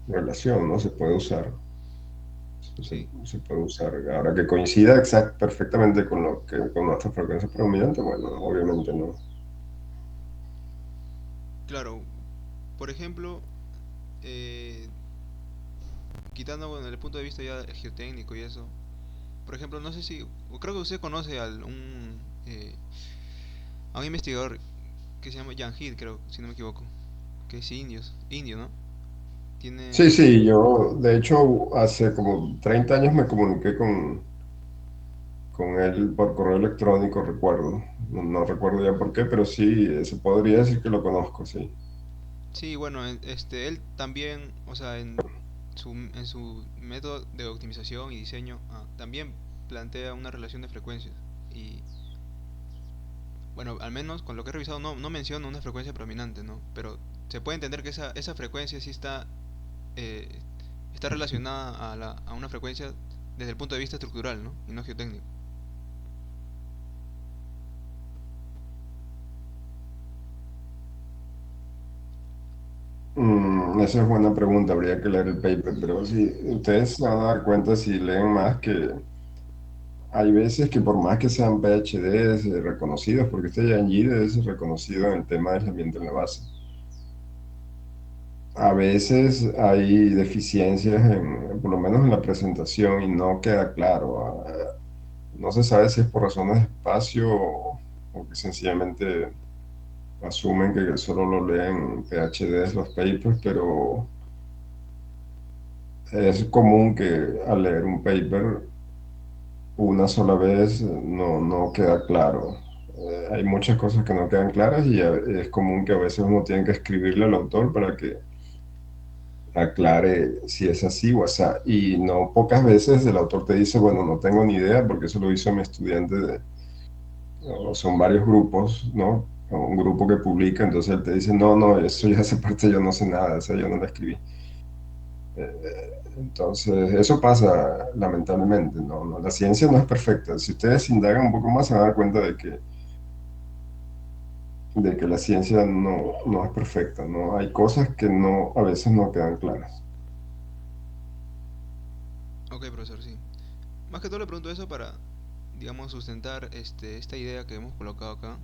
relación, ¿no? Se puede usar. Sí, Se puede usar. Ahora que coincida perfectamente con lo que con nuestra frecuencia predominante, bueno, obviamente no. claro. Por ejemplo, eh, quitando bueno, el punto de vista ya geotécnico y eso. Por ejemplo, no sé si... o creo que usted conoce a un investigador que se llama Jan Heath, creo, si no me equivoco. Que es indio, ¿no? Sí, Tiene... sí, yo de hecho hace como 30 años me comuniqué con él por correo electrónico, recuerdo. No recuerdo ya por qué, pero sí, se podría decir que lo conozco, sí. Sí, bueno, él también, o sea, en su método de optimización y diseño, también plantea una relación de frecuencias. y bueno, al menos con lo que he revisado no menciona una frecuencia predominante, ¿no? Pero se puede entender que esa frecuencia sí eh, está relacionada a una frecuencia desde el punto de vista estructural, ¿no? Y no geotécnico. Esa es buena pregunta, habría que leer el paper, pero sí, ustedes se van a dar cuenta si leen más que hay veces que por más que sean PhDs reconocidos, porque este Yanjide es reconocido en el tema de aislamiento en la base, a veces hay deficiencias por lo menos en la presentación y no queda claro. No se sabe si es por razones de espacio o que sencillamente asumen que solo lo leen PhDs los papers, pero es común que al leer un paper una sola vez no queda claro. Hay muchas cosas que no quedan claras y es común que a veces uno tiene que escribirle al autor para que aclare si es así o así. Y no pocas veces el autor te dice, bueno, no tengo ni idea porque eso lo hizo mi estudiante o son varios grupos, ¿no? O un grupo que publica, entonces él te dice, no, no, eso ya esa parte yo no sé nada, esa yo no la escribí. Entonces, eso pasa lamentablemente, ¿no? La ciencia no es perfecta. Si ustedes indagan un poco más, se van a dar cuenta de que la ciencia no es perfecta, ¿no? Hay cosas que no, a veces no quedan claras. Ok, profesor, sí. Más que todo le pregunto eso para, digamos, sustentar esta idea que hemos colocado acá.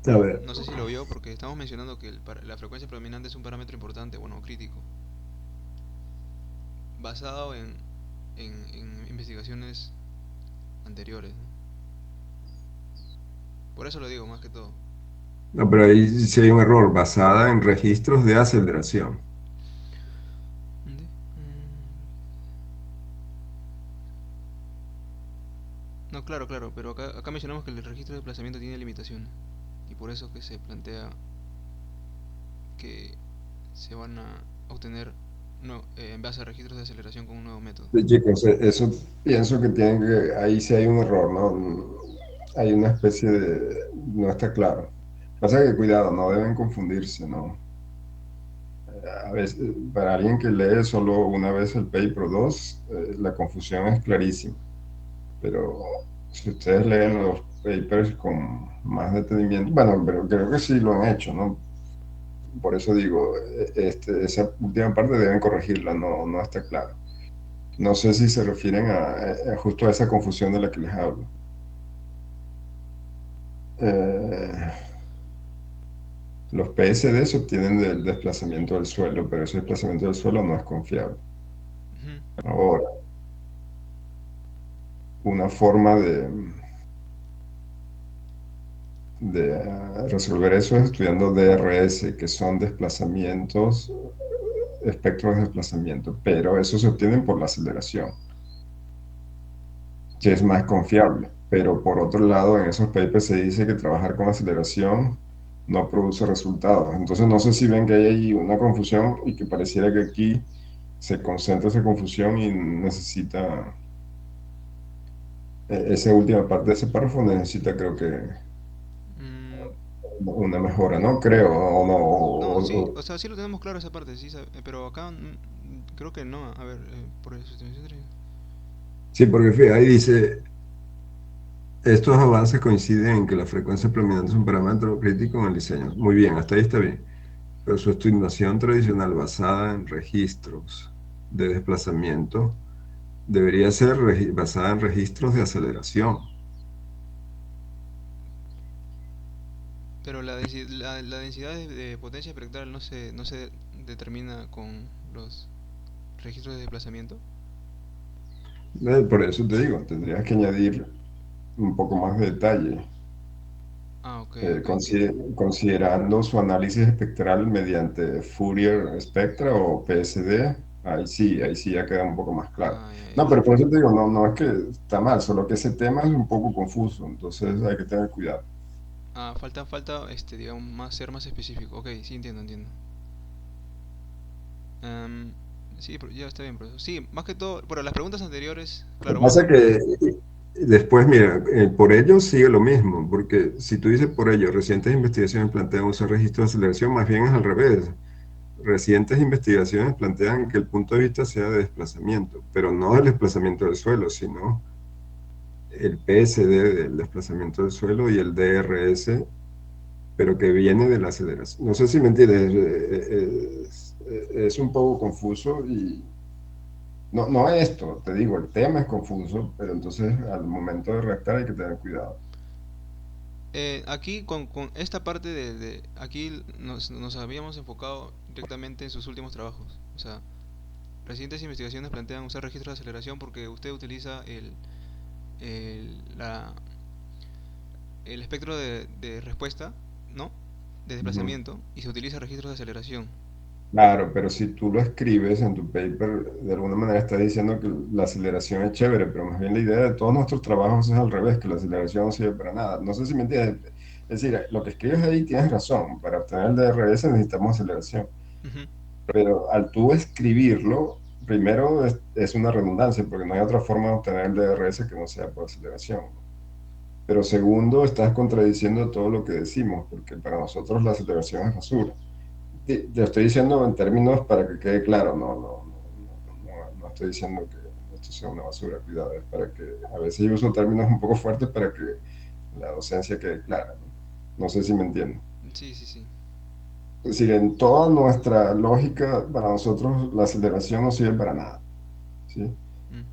A ver. No sé si lo vio porque estamos mencionando que la frecuencia predominante es un parámetro importante, bueno, crítico, basado en investigaciones anteriores, ¿no? Por eso lo digo, más que todo. No, pero ahí sí hay un error, basada en registros de aceleración. ¿Dónde? No, claro, claro, pero acá mencionamos que el registro de desplazamiento tiene limitaciones. Y por eso que se plantea que se van a obtener no, en base a registros de aceleración con un nuevo método. Sí, chicos, eso pienso que tienen que, ahí sí hay un error, ¿no? Hay una especie de, no está claro. Pasa que cuidado, no deben confundirse, ¿no? A veces, para alguien que lee solo una vez el paper o dos, la confusión es clarísima. Pero si ustedes leen los papers con más detenimiento, bueno, pero creo que sí lo han hecho, ¿no? Por eso digo, esa última parte deben corregirla, no está claro. No sé si se refieren justo a esa confusión de la que les hablo. Eh, los PSD se obtienen del desplazamiento del suelo, pero ese desplazamiento del suelo no es confiable. Ujú. Ahora, una forma de resolver eso es estudiando DRS, que son desplazamientos, espectros de desplazamiento, pero eso se obtienen por la aceleración, que es más confiable. Pero por otro lado, en esos papers se dice que trabajar con aceleración no produce resultados. Entonces no sé si ven que hay ahí una confusión y que pareciera que aquí se concentra esa confusión y necesita, esa última parte de ese párrafo necesita creo que Mm, una mejora, ¿no? Creo, o no, no, sí, o sea, sí lo tenemos claro esa parte, sí, pero acá creo que no. A ver, por eso. sí, porque fíjate, ahí dice, estos avances coinciden en que la frecuencia predominante es un parámetro crítico en el diseño. Muy bien, hasta ahí está bien. Pero su estimación tradicional basada en registros de desplazamiento debería ser basada en registros de aceleración. Pero la densidad de potencia espectral no se determina con los registros de desplazamiento. Por eso te digo, tendrías que añadir un poco más de detalle, Ah, ok, ok, entiendo. considerando su análisis espectral mediante Fourier Spectra o PSD. Ahí sí ya queda un poco más claro. Ah, ya, No, pero por eso te digo, no es que está mal, solo que ese tema es un poco confuso, entonces hay que tener cuidado. ah, falta, digamos, ser más específico. Ok, sí, entiendo. Em, sí, ya está bien, profesor. Sí, más que todo, bueno, las preguntas anteriores, Lo claro, que pasa bueno, es que Después, mira, por ello sigue lo mismo, porque si tú dices por ello, recientes investigaciones plantean usar registros de aceleración, más bien es al revés. Recientes investigaciones plantean que el punto de vista sea de desplazamiento, pero no del desplazamiento del suelo, sino el PSD del desplazamiento del suelo y el DRS, pero que viene de la aceleración. No sé si me entiendes, es un poco confuso y no, no esto, te digo, el tema es confuso, pero entonces al momento de redactar hay que tener cuidado. Aquí con esta parte aquí nos habíamos enfocado directamente en sus últimos trabajos. O sea, recientes investigaciones plantean usar registros de aceleración porque usted utiliza el, la, el espectro de respuesta, ¿no? De Ujú. desplazamiento y se utiliza registros de aceleración. Claro, pero si tú lo escribes en tu paper, de alguna manera estás diciendo que la aceleración es chévere, pero más bien la idea de todos nuestros trabajos es al revés, que la aceleración no sirve para nada. No sé si me entiendes. Es decir, lo que escribes ahí tienes razón. Para obtener el DRS necesitamos aceleración. Ujú. Pero al tú escribirlo, primero es una redundancia, porque no hay otra forma de obtener el DRS que no sea por aceleración. Pero segundo, estás contradiciendo todo lo que decimos, porque para nosotros la aceleración es basura. Te estoy diciendo en términos para que quede claro, no estoy diciendo que esto sea una basura, cuidado, es para que a veces yo uso términos un poco fuertes para que la docencia quede clara, ¿no? No sé si me entienden. Sí, sí, sí. Es decir, en toda nuestra lógica, para nosotros la aceleración no sirve para nada, ¿sí? Mm.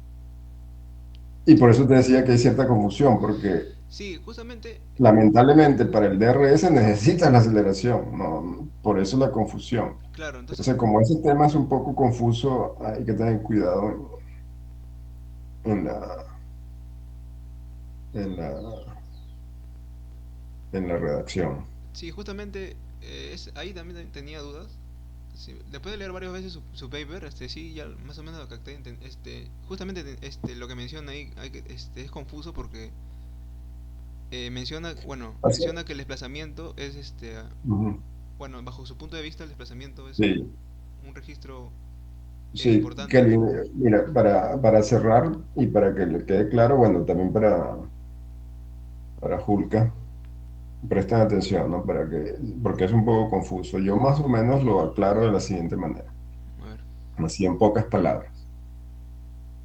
Y por eso te decía que hay cierta confusión, porque Sí, justamente, lamentablemente para el DRS necesitas la aceleración, ¿no? Por eso la confusión. claro, entonces, Entonces, como ese tema es un poco confuso, hay que tener cuidado en la, en la, en la redacción. sí, justamente ahí también tenía dudas. Sí, después de leer varias veces su paper, sí, ya más o menos lo capté. Justamente lo que menciona ahí es confuso porque Así- menciona que el desplazamiento es Ujú. bueno, bajo su punto de vista el desplazamiento es Sí, un registro sí, importante. Kelly, mira, para cerrar y para que le quede claro, bueno, también para Julka, presten atención, ¿no? Porque es un poco confuso. Yo más o menos lo aclaro de la siguiente manera, A ver. así en pocas palabras.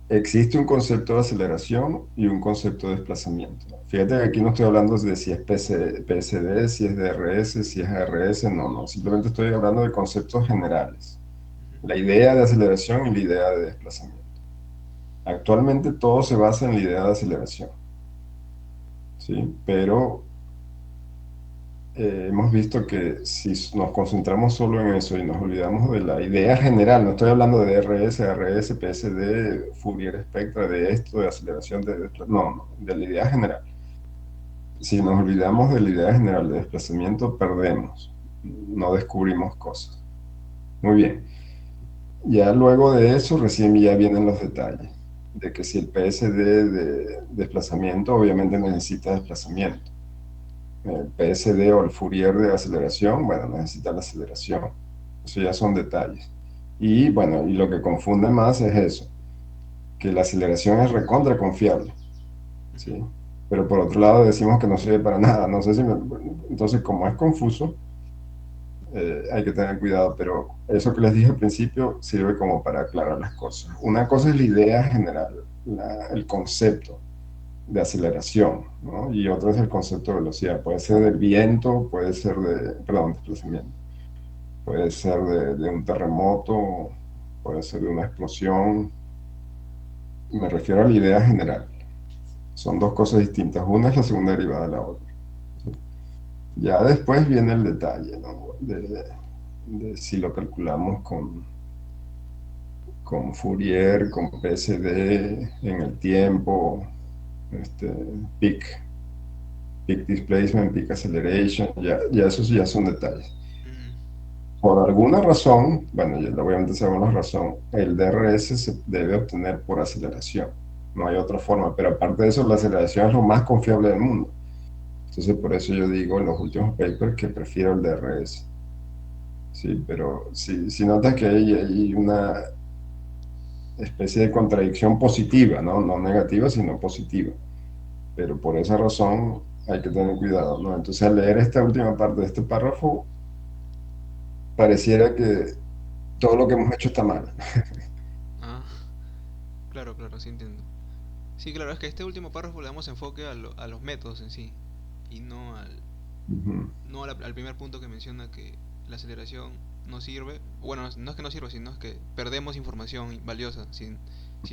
Existe un concepto de aceleración y un concepto de desplazamiento. Fíjate que aquí no estoy hablando de si es PSD, si es DRS, si es ARS, no, simplemente estoy hablando de conceptos generales. Ujú. La idea de aceleración y la idea de desplazamiento. Actualmente todo se basa en la idea de aceleración, ¿sí? Pero hemos visto que si nos concentramos solo en eso y nos olvidamos de la idea general, no estoy hablando de DRS, ARS, PSD, Fourier Spectra, de esto, de aceleración, no, de la idea general. Si nos olvidamos de la idea general de desplazamiento, perdemos, no descubrimos cosas. Muy bien, ya luego de eso recién ya vienen los detalles, de que si el PSD de desplazamiento obviamente necesita desplazamiento. El PSD o el Fourier de aceleración, bueno, necesita la aceleración. Eso ya son detalles. Y bueno, y lo que confunde más es eso, que la aceleración es recontra confiable, Ujú. ¿sí? Pero por otro lado decimos que no sirve para nada. No sé si Entonces, como es confuso, hay que tener cuidado, pero eso que les dije al principio sirve como para aclarar las cosas. Una cosa es la idea general, el concepto de aceleración, ¿no? Y otro es el concepto de velocidad. Puede ser del viento, puede ser perdón, desplazamiento, puede ser de un terremoto, puede ser de una explosión. Me refiero a la idea general. Son dos cosas distintas. Una es la segunda derivada de la otra. Ya después viene el detalle, ¿no? De si lo calculamos con Fourier, con PSD en el tiempo, este, peak, peak displacement, peak acceleration, ya esos ya son detalles. Mm. Por alguna razón, bueno, ya obviamente sabemos la razón, el DRS se debe obtener por aceleración. No hay otra forma, pero aparte de eso, la aceleración es lo más confiable del mundo. Entonces, por eso yo digo en los últimos papers que prefiero el DRS. Sí, pero si notas que hay una especie de contradicción positiva, ¿no? No negativa, sino positiva. pero por esa razón hay que tener cuidado, ¿no? Entonces, al leer esta última parte de este párrafo, pareciera que todo lo que hemos hecho está mal. Ah, claro, claro, sí entiendo. Sí, claro, es que este último párrafo le damos enfoque a los métodos en sí y Ujú. no al primer punto que menciona que la aceleración no sirve. Bueno, no es que no sirva, sino es que perdemos información valiosa si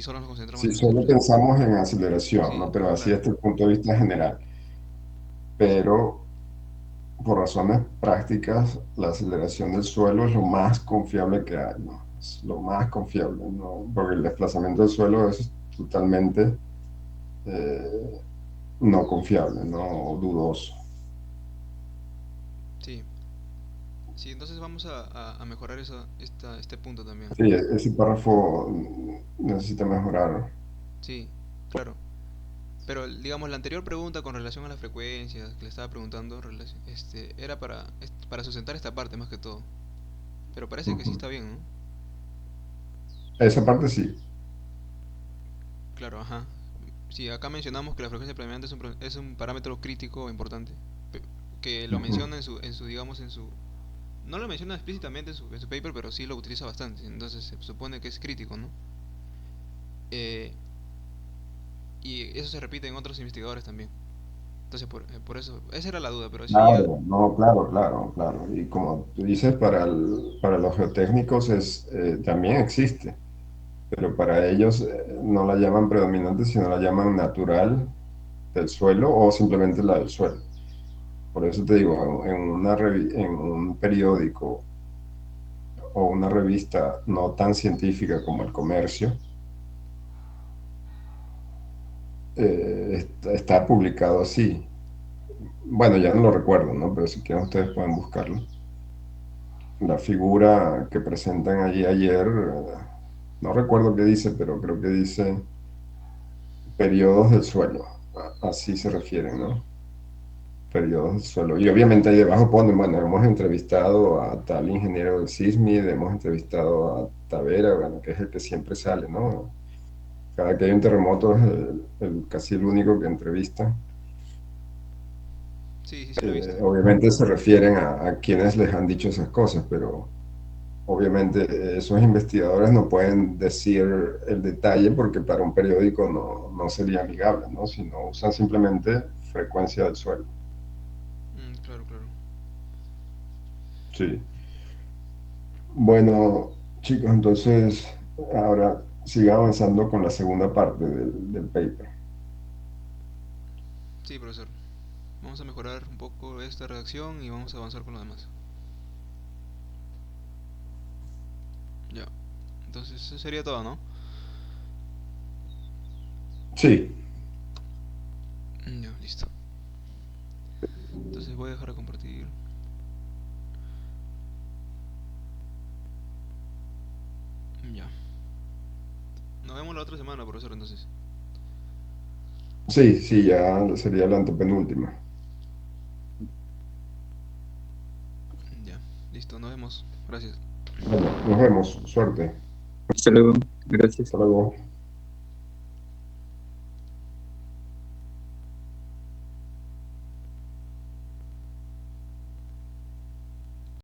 solo nos concentramos Sí, en los solo ejemplos. pensamos en aceleración, Sí, ¿no? Pero así claro, desde el punto de vista general. sí, Pero por razones prácticas, la aceleración del suelo es lo más confiable que hay, ¿no? Es lo más confiable, ¿no? Porque el desplazamiento del suelo es totalmente eh, no confiable, ¿no? O dudoso. sí. Sí, entonces vamos a mejorar este punto también. Sí, ese párrafo necesita mejorar. Sí, claro. Pero digamos, la anterior pregunta con relación a las frecuencias que le estaba preguntando, era para sustentar esta parte más que todo. Pero parece que sí Ujú. está bien, ¿no? Esa parte sí. Claro, ajá. Sí, acá mencionamos que la frecuencia predominante es un parámetro crítico importante. pe- Que lo Ujú. menciona digamos, no lo menciona explícitamente en su paper, pero sí lo utiliza bastante. Entonces se supone que es crítico, ¿no? Eh, y eso se repite en otros investigadores también. Entonces, por eso, esa era la duda, pero sí ya. Claro, no, claro, claro, claro. Y como tú dices, para los geotécnicos también existe, pero para ellos no la llaman predominante, sino la llaman natural del suelo o simplemente la del suelo. Por eso te digo, en un periódico o una revista no tan científica como El Comercio, está publicado así. Bueno, ya no lo recuerdo, ¿no? Pero si quieren ustedes pueden buscarlo. La figura que presentan allí ayer, no recuerdo qué dice, pero creo que dice periodos del suelo. Así se refieren, ¿no? Periodos del suelo. Y obviamente ahí debajo ponen, bueno, hemos entrevistado a tal ingeniero del SISMID, hemos entrevistado a Tavera, bueno, que es el que siempre sale, ¿no? Cada que hay un terremoto es casi el único que entrevista. Sí, sí, sí lo he visto. Obviamente se refieren a quienes les han dicho esas cosas, pero obviamente esos investigadores no pueden decir el detalle porque para un periódico no sería amigable, ¿no? Sino usan simplemente frecuencia del suelo. Claro, claro. Sí. Bueno, chicos, entonces ahora siga avanzando con la segunda parte del paper. Sí, profesor. Vamos a mejorar un poco esta redacción y vamos a avanzar con lo demás. Ya. Entonces, eso sería todo, ¿no? Sí, Ya, listo. Entonces voy a dejar de compartir. Ya. Nos vemos la otra semana, profesor, entonces. sí, sí, ya sería la antepenúltima. Ya. Listo, nos vemos. Gracias. Bueno, nos vemos. Suerte. Hasta luego. Gracias. Hasta luego.